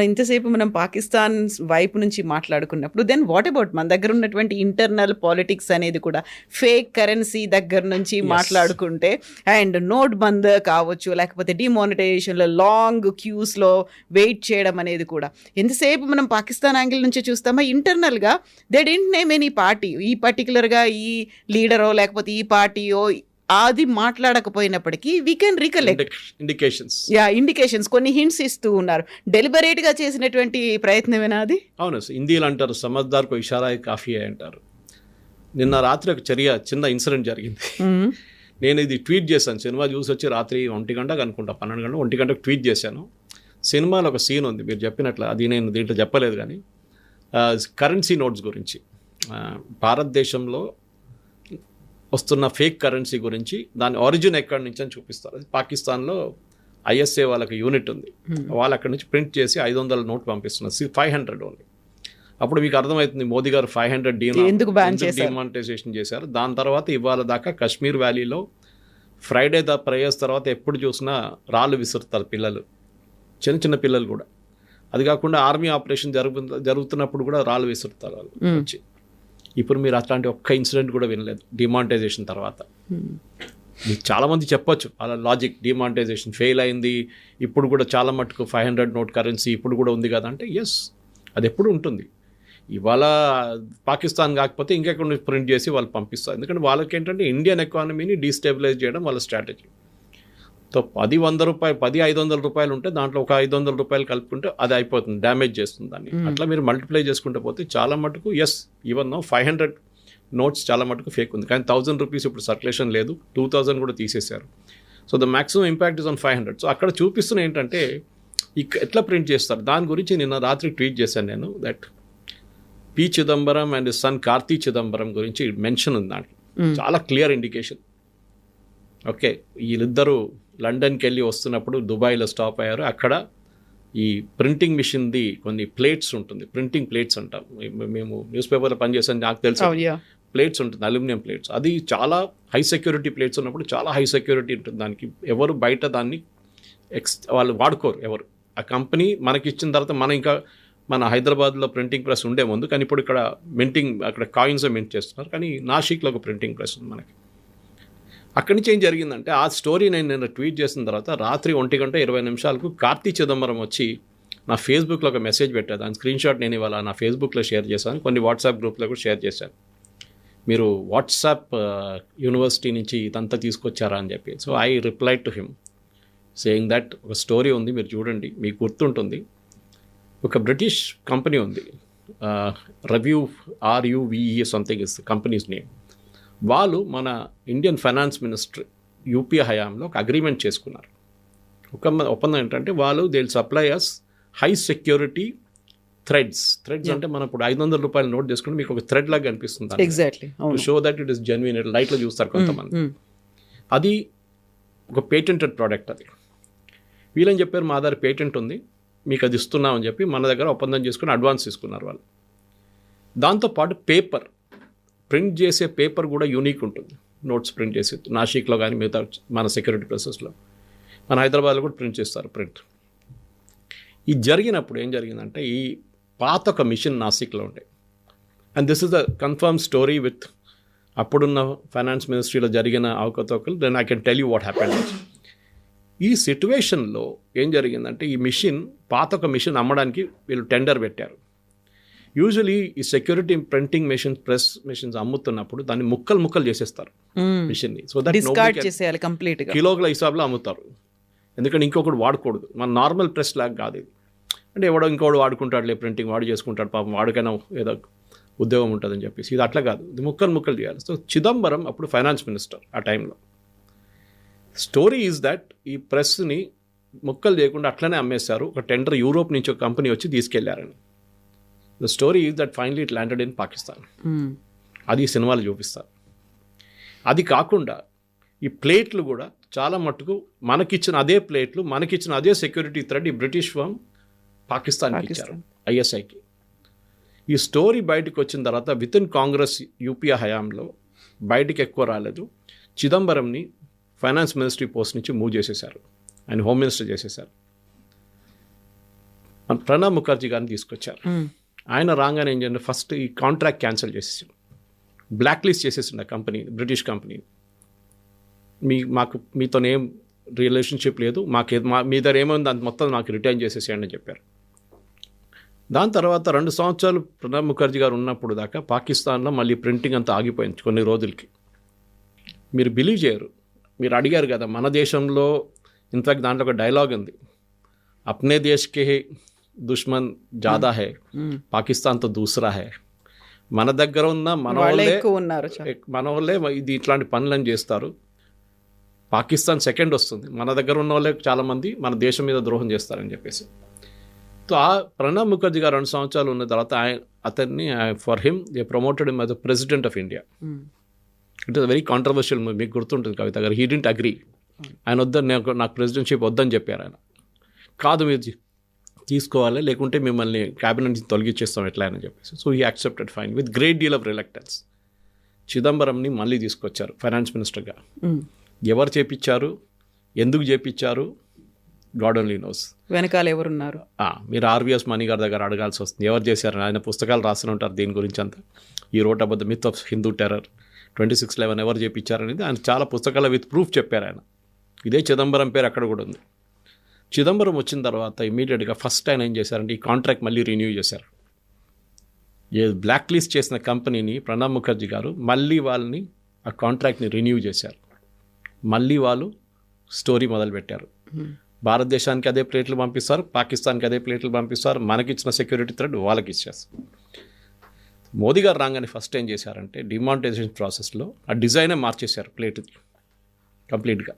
ఇంతసేపు మనం పాకిస్తాన్ వైపు నుంచి మాట్లాడుకున్నప్పుడు, దెన్ వాట్ అబౌట్ మన దగ్గర ఉన్నటువంటి ఇంటర్నల్ పాలిటిక్స్ అనేది కూడా, ఫేక్ కరెన్సీ దగ్గర నుంచి మాట్లాడుకుంటే, అండ్ నోట్ బంద్ కావచ్చు, లేకపోతే డిమానిటైజేషన్లో లాంగ్ క్యూస్లో వెయిట్ చేయడం అనేది కూడా, ఎంతసేపు మనం పాకిస్తాన్ యాంగిల్ నుంచి చూస్తామా, ఇంటర్నల్గా they didn't name any party, ఈ పర్టికులర్గా ఈ లీడరో లేకపోతే ఈ పార్టీయో అది మాట్లాడకపోయినప్పటికీ వీ కెన్ రికలెక్ట్ ఇండికేషన్స్ కొన్ని హింట్స్ ఇస్తూ ఉన్నారు. డెలిబరేట్ గా చేసినటువంటి ప్రయత్నమేనా అది?
అవును, హిందీలో అంటారు సమజ్దార్ కో ఇషారా కాఫీ అంటారు. నిన్న రాత్రి ఒక చిన్న ఇన్సిడెంట్ జరిగింది. నేను ఇది ట్వీట్ చేశాను. సినిమా చూసి వచ్చి రాత్రి 1 గంటకు అనుకుంటా, 12 గంటలకు 1 గంటకు ట్వీట్ చేశాను. సినిమాలో ఒక సీన్ ఉంది మీరు చెప్పినట్లు, అది నేను దీంట్లో చెప్పలేదు కానీ కరెన్సీ నోట్స్ గురించి, భారతదేశంలో వస్తున్న ఫేక్ కరెన్సీ గురించి, దాని ఆరిజిన్ ఎక్కడి నుంచి అని చూపిస్తారు. అది పాకిస్తాన్లో ఐఎస్ఏ వాళ్ళకి యూనిట్ ఉంది, వాళ్ళు అక్కడి నుంచి ప్రింట్ చేసి 500 నోట్ పంపిస్తున్నారు, 500 ఓన్లీ. అప్పుడు మీకు అర్థమవుతుంది మోదీ గారు 500 డిమానిటైజేషన్ చేశారు. దాని తర్వాత ఇవాళ దాకా కాశ్మీర్ వ్యాలీలో ఫ్రైడే ప్రేయర్స్ తర్వాత ఎప్పుడు చూసినా రాళ్ళు విసురుతారు పిల్లలు, చిన్న పిల్లలు కూడా. అది కాకుండా ఆర్మీ ఆపరేషన్ జరుగుతున్నప్పుడు కూడా రాళ్ళు విసురుతారు వాళ్ళు వచ్చి. ఇప్పుడు మీరు అట్లాంటి ఒక్క ఇన్సిడెంట్ కూడా వినలేదు డిమానిటైజేషన్ తర్వాత. మీకు చాలామంది చెప్పొచ్చు అలా లాజిక్, డిమానిటైజేషన్ ఫెయిల్ అయింది, ఇప్పుడు కూడా చాలా మటుకు 500 నోట్ కరెన్సీ ఇప్పుడు కూడా ఉంది కదా అంటే ఎస్, అది ఎప్పుడు ఉంటుంది. ఇవాళ పాకిస్తాన్ కాకపోతే ఇంకెక్కడ ప్రింట్ చేసి వాళ్ళు పంపిస్తారు. ఎందుకంటే వాళ్ళకి ఏంటంటే ఇండియన్ ఎకానమీని డీస్టెబిలైజ్ చేయడం వాళ్ళ స్ట్రాటజీ. సో 10-100 రూపాయలు, 10-500 రూపాయలు ఉంటే దాంట్లో ఒక 500 రూపాయలు కలుపుకుంటే అది అయిపోతుంది, డ్యామేజ్ చేస్తుంది దాన్ని. అట్లా మీరు మల్టిప్లై చేసుకుంటూ పోతే చాలా మటుకు ఎస్, ఈవెన్ 500 నోట్స్ చాలా మటుకు ఫేక్ ఉంది. కానీ 1000 రూపీస్ ఇప్పుడు సర్క్యులేషన్ లేదు, 2000 కూడా తీసేశారు. So the maximum impact is on 500. So అక్కడ చూపిస్తున్న ఏంటంటే ఎట్లా ప్రింట్ చేస్తారు దాని గురించి నిన్న రాత్రి ట్వీట్ చేశాను నేను. That P Chidambaram and son Karti Chidambaram గురించి మెన్షన్ ఉంది దాంట్లో, చాలా క్లియర్ ఇండికేషన్. ఓకే, వీళ్ళిద్దరూ లండన్కి వెళ్ళి వస్తున్నప్పుడు దుబాయ్లో స్టాప్ అయ్యారు. అక్కడ ఈ ప్రింటింగ్ మిషన్ది కొన్ని ప్లేట్స్ ఉంటుంది, ప్రింటింగ్ ప్లేట్స్ అంటాం మేము, న్యూస్ పేపర్లో పనిచేసాను నాకు తెలుసు. ప్లేట్స్ ఉంటుంది, అల్యూమినియం ప్లేట్స్. అది చాలా హై సెక్యూరిటీ ప్లేట్స్ ఉన్నప్పుడు చాలా హై సెక్యూరిటీ ఉంటుంది దానికి. ఎవరు బయట దాన్ని వాళ్ళు వాడుకోరు ఎవరు. ఆ కంపెనీ మనకి ఇచ్చిన తర్వాత మన హైదరాబాద్లో ప్రింటింగ్ ప్రెస్ ఉండే ముందు, కానీ ఇప్పుడు ఇక్కడ అక్కడ కాయిన్స్ మింట్ చేస్తున్నారు. కానీ నాసిక్లో ఒక ప్రింటింగ్ ప్రెస్ ఉంది మనకి. అక్కడి నుంచి ఏం జరిగిందంటే ఆ స్టోరీ నేను ట్వీట్ చేసిన తర్వాత రాత్రి 1:20 కార్తీ చిదంబరం వచ్చి నా ఫేస్బుక్లో ఒక మెసేజ్ పెట్టారు. దాని స్క్రీన్ షాట్ నేను ఇవాళ నా ఫేస్బుక్లో షేర్ చేశాను, కొన్ని వాట్సాప్ గ్రూప్లో కూడా షేర్ చేశాను. మీరు వాట్సాప్ యూనివర్సిటీ నుంచి ఇదంతా తీసుకొచ్చారా అని చెప్పి. So I replied to him saying that ఒక స్టోరీ ఉంది, మీరు చూడండి, మీకు గుర్తుంటుంది. ఒక బ్రిటిష్ కంపెనీ ఉంది, RUVE something is companies name. వాళ్ళు మన ఇండియన్ ఫైనాన్స్ మినిస్టర్ యూపీఏ హయాంలో ఒక అగ్రిమెంట్ చేసుకున్నారు. ఒప్పందం ఏంటంటే వాళ్ళు they will supply us high security threads అంటే మనం ఇప్పుడు 500 రూపాయల నోట్ తీసుకుంటే మీకు ఒక థ్రెడ్ లాగా కనిపిస్తుంది,
exactly
show that it is genuine. లైట్లో చూస్తారు కొంతమంది. అది ఒక పేటెంటెడ్ ప్రోడక్ట్. అది వీళ్ళని చెప్పారు మా దగ్గర పేటెంట్ ఉంది, మీకు అది ఇస్తున్నామని చెప్పి మన దగ్గర ఒప్పందం చేసుకుని అడ్వాన్స్ తీసుకున్నారు వాళ్ళు. దాంతోపాటు పేపర్ ప్రింట్ చేసే పేపర్ కూడా యూనిక్ ఉంటుంది. నోట్స్ ప్రింట్ చేసి నాసిక్లో కానీ మిగతా మన సెక్యూరిటీ ప్లేసెస్లో, మన హైదరాబాద్లో కూడా ప్రింట్ చేస్తారు ప్రింట్. ఇది జరిగినప్పుడు ఏం జరిగిందంటే ఈ పాత ఒక మిషన్ నాసిక్లో ఉండే, and this is the confirm story with అప్పుడున్న ఫైనాన్స్ మినిస్ట్రీలో జరిగిన అవకతవకలు. Then I can tell you what happened. ఈ సిట్యువేషన్లో ఏం జరిగిందంటే ఈ మిషన్, పాత ఒక మిషన్ అమ్మడానికి వీళ్ళు టెండర్ పెట్టారు. యూజువలీ ఈ security printing machines, press machines అమ్ముతున్నప్పుడు దాన్ని ముక్కలు చేసేస్తారు మిషన్ని. సో దట్ కిలోల హిసాబ్లో అమ్ముతారు, ఎందుకంటే ఇంకొకటి వాడకూడదు. మన నార్మల్ ప్రెస్ లాగా కాదు ఇది. అంటే ఇంకోడు వాడుకుంటాడులే ప్రింటింగ్, వాడు చేసుకుంటాడు పాపం, వాడికైనా ఏదో ఉద్యోగం ఉంటుందని చెప్పేసి. ఇది అట్లా కాదు, ఇది ముక్కలు చేయాలి. సో చిదంబరం అప్పుడు ఫైనాన్స్ మినిస్టర్ ఆ టైంలో. స్టోరీ ఈజ్ దట్ ఈ ప్రెస్ని ముక్కలు చేయకుండా అట్లనే అమ్మేశారు. ఒక టెండర్ యూరోప్ నుంచి ఒక కంపెనీ వచ్చి తీసుకెళ్లారని. The story is that finally it landed in Pakistan. అది సినిమాలు చూపిస్తారు. అది కాకుండా ఈ ప్లేట్లు కూడా చాలా మట్టుకు మనకిచ్చిన అదే ప్లేట్లు, మనకిచ్చిన అదే సెక్యూరిటీ థ్రెడ్ ఈ బ్రిటిష్ ఫర్మ్ పాకిస్తాన్కి ఇచ్చారు, ISIకి. ఈ స్టోరీ బయటకు వచ్చిన తర్వాత విత్ ఇన్ కాంగ్రెస్ యూపీఏ హయాంలో బయటికి ఎక్కువ రాలేదు. చిదంబరంని ఫైనాన్స్ మినిస్ట్రీ పోస్ట్ నుంచి మూవ్ చేసేశారు, ఆయన హోమ్ మినిస్టర్ చేసేశారు. ప్రణబ్ ముఖర్జీ గారిని తీసుకొచ్చారు. ఆయన రాగానే ఏం చేయండి, ఫస్ట్ ఈ కాంట్రాక్ట్ క్యాన్సిల్ చేసేసాడు, బ్లాక్ లిస్ట్ చేసేసిండు ఆ కంపెనీ, బ్రిటిష్ కంపెనీ. మీతో ఏం రిలేషన్షిప్ లేదు, మీ దగ్గర ఏమైంది దాని మొత్తం నాకు రిటర్న్ చేసేసేయండి అని చెప్పారు. దాని తర్వాత 2 సంవత్సరాలు ప్రణబ్ ముఖర్జీ గారు ఉన్నప్పుడు దాకా పాకిస్తాన్లో మళ్ళీ ప్రింటింగ్ అంతా ఆగిపోయింది కొన్ని రోజులకి. మీరు బిలీవ్ చేయరు, మీరు అడిగారు కదా మన దేశంలో ఇన్ఫ్యాక్ట్ దాంట్లో ఒక డైలాగ్ ఉంది, అప్నే దేశ్కే దుష్మన్ జాదా హై, పాకిస్తాన్తో దూసరా హై. మన దగ్గర ఉన్న మన వాళ్ళే ఇది ఇట్లాంటి పనులను చేస్తారు, పాకిస్తాన్ సెకండ్ వస్తుంది, మన దగ్గర ఉన్న వాళ్ళే చాలామంది మన దేశం మీద ద్రోహం చేస్తారని చెప్పేసి. సో ఆ ప్రణబ్ ముఖర్జీ గారు 2 సంవత్సరాలు ఉన్న తర్వాత అతన్ని for him they promoted him as the president of India. It is very controversial, మీకు గుర్తుంటుంది కవిత గారు. హీ డింట్ అగ్రీ, ఆయన వద్దని, నాకు ప్రెసిడెంట్షిప్ వద్దని చెప్పారు ఆయన. కాదు మీరు తీసుకోవాలి, లేకుంటే మిమ్మల్ని క్యాబినెట్ నుంచి తొలగించేస్తాం ఎట్లా అని చెప్పేసి. So he accepted fine with great deal of reluctance. చిదంబరంని మళ్ళీ తీసుకొచ్చారు ఫైనాన్స్ మినిస్టర్గా. ఎవరు చేపించారు, ఎందుకు చేపించారు, గాడ్ ఓన్లీ నోస్.
వెనకాల ఎవరున్నారు
మీరు ఆర్వీఎస్ మణి గారి దగ్గర అడగాల్సి వస్తుంది, ఎవరు చేశారని. ఆయన పుస్తకాలు రాస్తూనే ఉంటారు దీని గురించి అంతా. ఈ wrote about the myth of Hindu terror, 26/11 ఎవరు చేపించారనేది ఆయన చాలా పుస్తకాల విత్ ప్రూఫ్ చెప్పారు ఆయన. ఇదే చిదంబరం పేరు అక్కడ కూడా ఉంది. చిదంబరం వచ్చిన తర్వాత ఇమీడియట్గా ఫస్ట్ ఆయన ఏం చేశారంటే ఈ కాంట్రాక్ట్ మళ్ళీ రెన్యూ చేశారు. బ్లాక్ లిస్ట్ చేసిన కంపెనీని ప్రణబ్ ముఖర్జీ గారు మళ్ళీ వాళ్ళని ఆ కాంట్రాక్ట్ని రెన్యూ చేశారు. మళ్ళీ వాళ్ళు స్టోరీ మొదలుపెట్టారు. భారతదేశానికి అదే ప్లేట్లు పంపిస్తారు, పాకిస్తాన్కి అదే ప్లేట్లు పంపిస్తారు, మనకిచ్చిన సెక్యూరిటీ థ్రెడ్ వాళ్ళకి ఇచ్చేస్తారు. మోదీ గారు రాగానే ఫస్ట్ ఏం చేశారంటే డిమానిటైజేషన్ ప్రాసెస్లో ఆ డిజైనే మార్చేశారు ప్లేట్ది కంప్లీట్గా.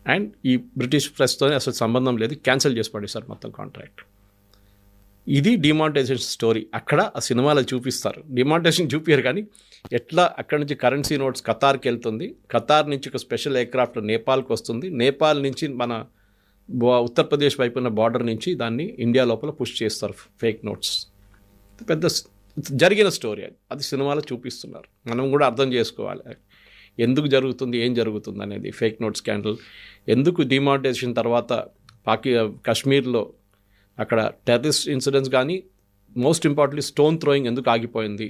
అండ్ ఈ బ్రిటిష్ ప్రెస్తో అసలు సంబంధం లేదు, క్యాన్సిల్ చేసి పడేశారు మొత్తం కాంట్రాక్ట్. ఇది డిమానిటైజేషన్ స్టోరీ. అక్కడ ఆ సినిమాలో చూపిస్తారు, డిమానిటైజేషన్ చూపించారు కానీ ఎట్లా అక్కడ నుంచి కరెన్సీ నోట్స్ ఖతార్కి వెళ్తుంది, ఖతార్ నుంచి ఒక స్పెషల్ ఎయిర్క్రాఫ్ట్ నేపాల్కి వస్తుంది, నేపాల్ నుంచి మన ఉత్తరప్రదేశ్ వైపు ఉన్న బార్డర్ నుంచి దాన్ని ఇండియా లోపల పుష్ చేస్తారు ఫేక్ నోట్స్. పెద్ద జరిగిన స్టోరీ అది సినిమాలో చూపిస్తున్నారు. మనం కూడా అర్థం చేసుకోవాలి ఎందుకు జరుగుతుంది, ఏం జరుగుతుంది అనేది. ఫేక్ నోట్ స్కాండల్ ఎందుకు డిమానిటైజేషన్ తర్వాత కాశ్మీర్లో అక్కడ టెర్రరిస్ట్ ఇన్సిడెంట్స్ కానీ మోస్ట్ ఇంపార్టెంట్లీ స్టోన్ థ్రోయింగ్ ఎందుకు ఆగిపోయింది,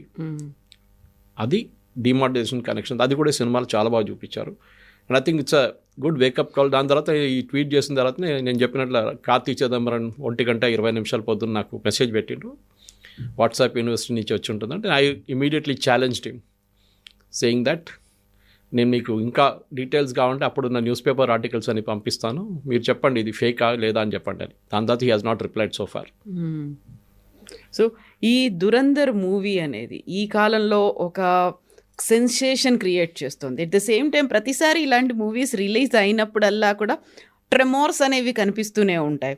అది డిమానిటైజేషన్ కనెక్షన్. అది కూడా సినిమాలో చాలా బాగా చూపించారు. And I think it's a good wake up call. దాని తర్వాత ఈ ట్వీట్ చేసిన తర్వాత నేను చెప్పినట్లు కార్తీ చిదంబరం 1:20 పొద్దున్న నాకు మెసేజ్ పెట్టిండ్రు, వాట్సాప్ యూనివర్సిటీ నుంచి వచ్చి ఉంటుంది అంటే. I immediately challenged him saying that నేను మీకు ఇంకా డీటెయిల్స్ కావాలంటే అప్పుడున్న న్యూస్ పేపర్ ఆర్టికల్స్ అని పంపిస్తాను, మీరు చెప్పండి ఇది ఫేకా లేదా అని చెప్పండి అని. దాని తర్వాత he has not replied so far.
So ఈ దురంధర్ మూవీ అనేది ఈ కాలంలో ఒక సెన్సేషన్ క్రియేట్ చేస్తుంది. ఎట్ ద సేమ్ టైం ప్రతిసారి ఇలాంటి మూవీస్ రిలీజ్ అయినప్పుడల్లా కూడా ట్రెమోర్స్ అనేవి కనిపిస్తూనే ఉంటాయి.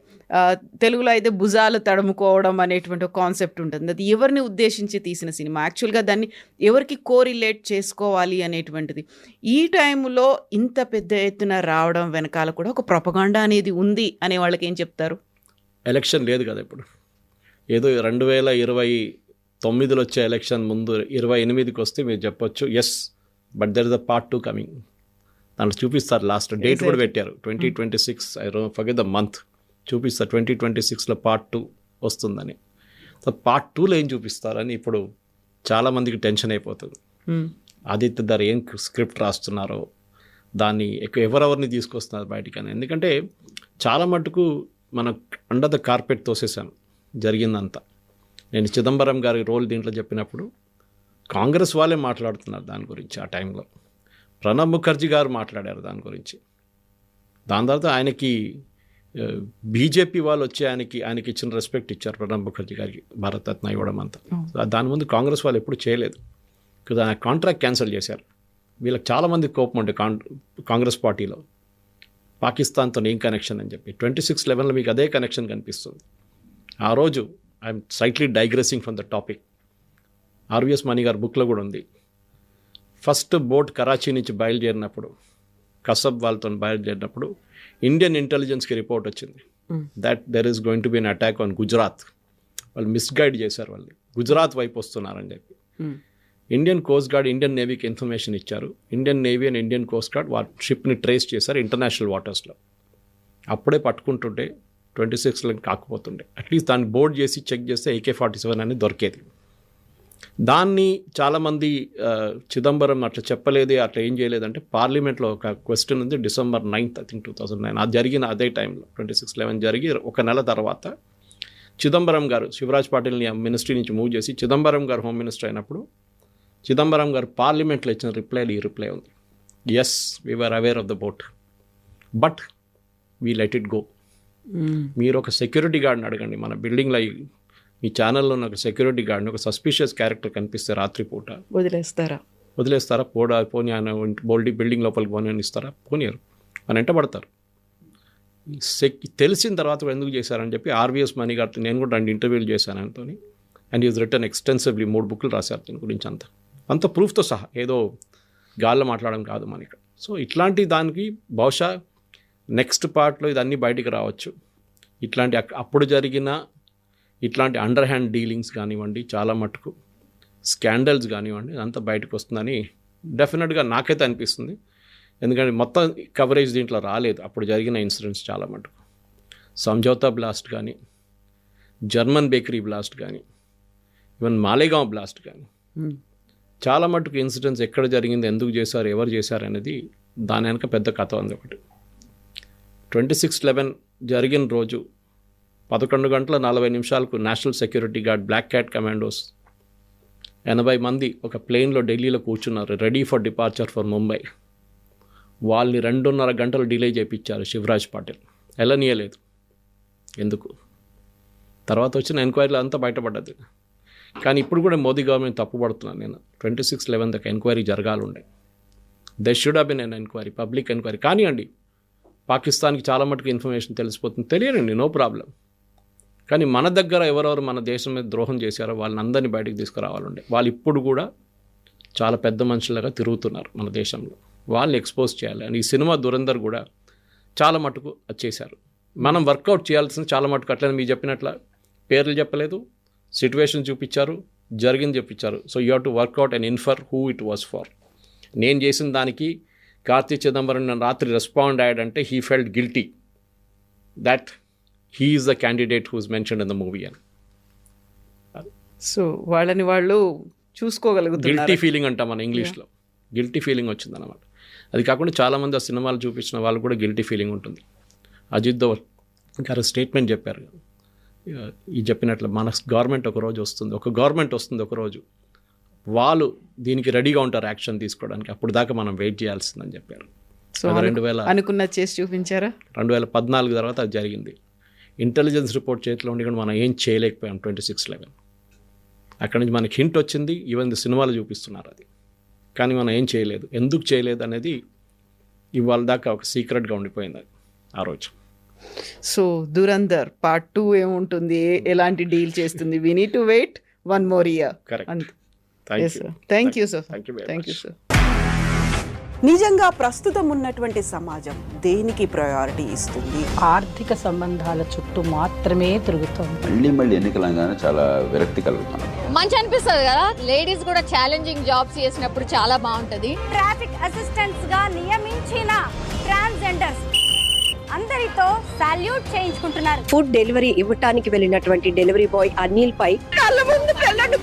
తెలుగులో అయితే భుజాలు తడుముకోవడం అనేటువంటి ఒక కాన్సెప్ట్ ఉంటుంది. అది ఎవరిని ఉద్దేశించి తీసిన సినిమా, యాక్చువల్గా దాన్ని ఎవరికి కోరిలేట్ చేసుకోవాలి అనేటువంటిది. ఈ టైంలో ఇంత పెద్ద ఎత్తున రావడం వెనకాల కూడా ఒక ప్రొపగాండా అనేది ఉంది అనే వాళ్ళకి ఏం చెప్తారు?
ఎలక్షన్ లేదు కదా ఇప్పుడు, ఏదో 2029లో వచ్చే ఎలక్షన్ ముందు 28కి వస్తే మీరు చెప్పొచ్చు yes, but there is a part 2 coming. దాంట్లో చూపిస్తారు, లాస్ట్ డేట్ కూడా పెట్టారు 2026, ఐ ఫర్గెట్ ద మంత్, చూపిస్తారు 2026లో పార్ట్ 2 వస్తుందని. సో పార్ట్ 2లో ఏం చూపిస్తారని ఇప్పుడు చాలామందికి టెన్షన్ అయిపోతుంది. ఆదిత్య ధర్ ఏం స్క్రిప్ట్ రాస్తున్నారో, దాన్ని ఎవరెవరిని తీసుకొస్తున్నారు బయటికని. ఎందుకంటే చాలా మటుకు మనం అండర్ ద కార్పెట్ తోసేసాం జరిగిందంతా. నేను చిదంబరం గారి రోల్ దీంట్లో చెప్పినప్పుడు కాంగ్రెస్ వాళ్ళే మాట్లాడుతున్నారు దాని గురించి. ఆ టైంలో ప్రణబ్ ముఖర్జీ గారు మాట్లాడారు దాని గురించి. దాని తర్వాత ఆయనకి బీజేపీ వాళ్ళు వచ్చి ఆయనకి ఇచ్చిన రెస్పెక్ట్ ఇచ్చారు ప్రణబ్ ముఖర్జీ గారికి, భారతరత్న ఇవ్వడం అంతా. దాని ముందు కాంగ్రెస్ వాళ్ళు ఎప్పుడు చేయలేదు కదా. ఆయన కాంట్రాక్ట్ క్యాన్సిల్ చేశారు. వీళ్ళకి చాలామంది కోపం ఉండే కాంగ్రెస్ పార్టీలో, పాకిస్తాన్తో ఏం కనెక్షన్ అని చెప్పి. 26/11లో మీకు అదే కనెక్షన్ కనిపిస్తుంది. ఆ రోజు I'm slightly digressing from the topic, RVS Mani గారి బుక్లో కూడా ఉంది. ఫస్ట్ బోట్ కరాచీ నుంచి బయలుదేరినప్పుడు, కసబ్ వాళ్ళతో బయలుదేరినప్పుడు ఇండియన్ ఇంటెలిజెన్స్కి రిపోర్ట్ వచ్చింది that there is going to be an attack on Gujarat. వాళ్ళు మిస్గైడ్ చేశారు, వాళ్ళు గుజరాత్ వైపు వస్తున్నారని చెప్పి. ఇండియన్ కోస్ట్ గార్డ్ ఇండియన్ నేవీకి ఇన్ఫర్మేషన్ ఇచ్చారు. Indian navy and Indian coast guard వాళ్ళ షిప్ని ట్రేస్ చేశారు ఇంటర్నేషనల్ వాటర్స్లో. అప్పుడే పట్టుకుంటుంటే 26 కాకపోతుండే, అట్లీస్ట్ దాన్ని బోర్డ్ చేసి చెక్ చేస్తే AK-47 అనేది దొరికేది. దాన్ని చాలామంది చిదంబరం అట్లా చెప్పలేదు, అట్లా ఏం చేయలేదంటే పార్లమెంట్లో ఒక క్వశ్చన్ ఉంది. December 9th, I think 2009 అది జరిగిన అదే టైంలో 26/11 జరిగి 1 నెల తర్వాత చిదంబరం గారు శివరాజ్ పాటిల్ని మినిస్ట్రీ నుంచి మూవ్ చేసి చిదంబరం గారు హోమ్ మినిస్టర్ అయినప్పుడు చిదంబరం గారు పార్లమెంట్లో ఇచ్చిన రిప్లైలో ఈ రిప్లై ఉంది. Yes we were aware of the boat but we let it go. మీరు ఒక సెక్యూరిటీ గార్డ్ని అడగండి మన బిల్డింగ్లో, మీ ఛానల్లో ఉన్న ఒక సెక్యూరిటీ గార్డ్ని, ఒక సస్పిషియస్ క్యారెక్టర్ కనిపిస్తే రాత్రిపూట వదిలేస్తారా? పోనీ ఆయన బిల్డింగ్ లోపలికి పోనీ అని ఇస్తారా? పోనీయరు, మన వెంట పడతారు. తెలిసిన తర్వాత ఎందుకు చేశారని చెప్పి ఆర్వీఎస్ మణి గారితో నేను కూడా 2 ఇంటర్వ్యూలు చేశాను ఆయనతో. అండ్ ఈజ్ రిటర్న్ ఎక్స్టెన్సివ్లీ 3 బుక్లు రాశారు దీని గురించి అంత ప్రూఫ్తో సహా, ఏదో గాల్లో మాట్లాడడం కాదు మనకి. సో ఇట్లాంటి దానికి బహుశా నెక్స్ట్ పార్ట్లో ఇదన్నీ బయటికి రావచ్చు. ఇట్లాంటి అప్పుడు జరిగిన ఇట్లాంటి అండర్ హ్యాండ్ డీలింగ్స్ కానివ్వండి, చాలా మటుకు స్కాండల్స్ కానివ్వండి, అదంతా బయటకు వస్తుందని డెఫినెట్గా నాకైతే అనిపిస్తుంది. ఎందుకంటే మొత్తం కవరేజ్ దీంట్లో రాలేదు. అప్పుడు జరిగిన ఇన్సిడెంట్స్ చాలా మటుకు సంజౌతా బ్లాస్ట్ కానీ, జర్మన్ బేకరీ బ్లాస్ట్ కానీ, ఈవెన్ మాలేగాం బ్లాస్ట్ కానీ, చాలా మటుకు ఇన్సిడెంట్స్ ఎక్కడ జరిగింది, ఎందుకు చేశారు, ఎవరు చేశారు అనేది దాని వెనక పెద్ద కథ ఉంది. ఒకటి 26/11 జరిగిన రోజు 11:40 national security guard black cat commandos 80 మంది ఒక ప్లేన్లో ఢిల్లీలో కూర్చున్నారు, ready for departure for Mumbai. వాళ్ళని 2.5 గంటలు డిలే చేయించారు శివరాజ్ పాటిల్. వెళ్ళనీయలేదు. ఎందుకు? తర్వాత వచ్చిన ఎంక్వైరీలో అంతా బయటపడ్డది. కానీ ఇప్పుడు కూడా మోదీ గవర్నమెంట్ తప్పుపడుతున్నాను నేను. 26/11 దాకా ఎంక్వైరీ జరగాలండే. They should have been an enquiry, public enquiry. కానివ్వండి, పాకిస్తాన్కి చాలా మటుకు ఇన్ఫర్మేషన్ తెలిసిపోతుంది, తెలియనండి, నో ప్రాబ్లం. కానీ మన దగ్గర ఎవరెవరు మన దేశం మీద ద్రోహం చేశారో వాళ్ళని అందరినీ బయటకు తీసుకురావాలండి. వాళ్ళు ఇప్పుడు కూడా చాలా పెద్ద మనుషులుగా తిరుగుతున్నారు మన దేశంలో. వాళ్ళని ఎక్స్పోజ్ చేయాలి. అని ఈ సినిమా దురంధర్ కూడా చాలా మటుకు అది చేశారు. మనం వర్కౌట్ చేయాల్సింది చాలా మటుకు. అట్లనే మీరు చెప్పినట్ల పేర్లు చెప్పలేదు, సిచ్యువేషన్ చూపించారు, జరిగింది చెప్పించారు. So you have to work out and infer who it was for. నేను చేసిన దానికి కార్తీ చిదంబరం నన్ను రాత్రి రెస్పాండ్ అయ్యాడంటే he felt guilty that he is the candidate who is mentioned in the movie అని.
సో వాళ్ళని వాళ్ళు చూసుకోగలుగుతారు.
గిల్టీ ఫీలింగ్ అంటాం మన ఇంగ్లీష్లో. గిల్టీ ఫీలింగ్ వచ్చిందన్నమాట. అది కాకుండా చాలామంది ఆ సినిమాలు చూపించిన వాళ్ళు కూడా గిల్టీ ఫీలింగ్ ఉంటుంది. అజిత్ దోవల్ గారు స్టేట్మెంట్ చెప్పారు, ఈ చెప్పినట్లు మన గవర్నమెంట్ ఒకరోజు వస్తుంది, ఒకరోజు వాళ్ళు దీనికి రెడీగా ఉంటారు యాక్షన్ తీసుకోవడానికి, అప్పుడు దాకా మనం వెయిట్ చేయాల్సిందని చెప్పారు.
సో 2000 అనుకున్న చేసి చూపించారా?
2014 తర్వాత అది జరిగింది. ఇంటెలిజెన్స్ రిపోర్ట్ చేతిలో ఉండి కూడా మనం ఏం చేయలేకపోయాం. 26/11 అక్కడి నుంచి మనకి హింట్ వచ్చింది, ఈవెన్ సినిమాలు చూపిస్తున్నారు అది. కానీ మనం ఏం చేయలేదు. ఎందుకు చేయలేదు అనేది ఇవాళ దాకా ఒక సీక్రెట్గా ఉండిపోయింది అది ఆ రోజు.
సో దురంధర్ పార్ట్ 2 ఏముంటుంది, ఎలాంటి డీల్ చేస్తుంది? We need to wait 1 more year.
Correct.
Thank you sir. Thank you sir. నిజంగా ప్రస్తుతం ఉన్నటువంటి సమాజం దేనికి ప్రయారిటీ ఇస్తుంది?
ఆర్థిక సంబంధాల చుట్టూ మాత్రమే తిరుగుతుంది.
మళ్ళీ ఎన్నికలంగానే చాలా విరక్తి కలుగుతాం.
మంచి అనిపిస్తుంది కదా, లేడీస్ కూడా ఛాలెంజింగ్ జాబ్స్ చేసినప్పుడు చాలా బాగుంటది.
ట్రాఫిక్ అసిస్టెంట్స్ గా నియమించిన ట్రాన్స్జెండర్స్ అందరితో సాల్యూట్ చేయించుకుంటున్నారు.
ఫుడ్ డెలివరీ ఇవ్వటానికి వెళ్ళినటువంటి డెలివరీ బాయ్ అనిల్ పై
కళ్ళ ముందు పెళ్ళండి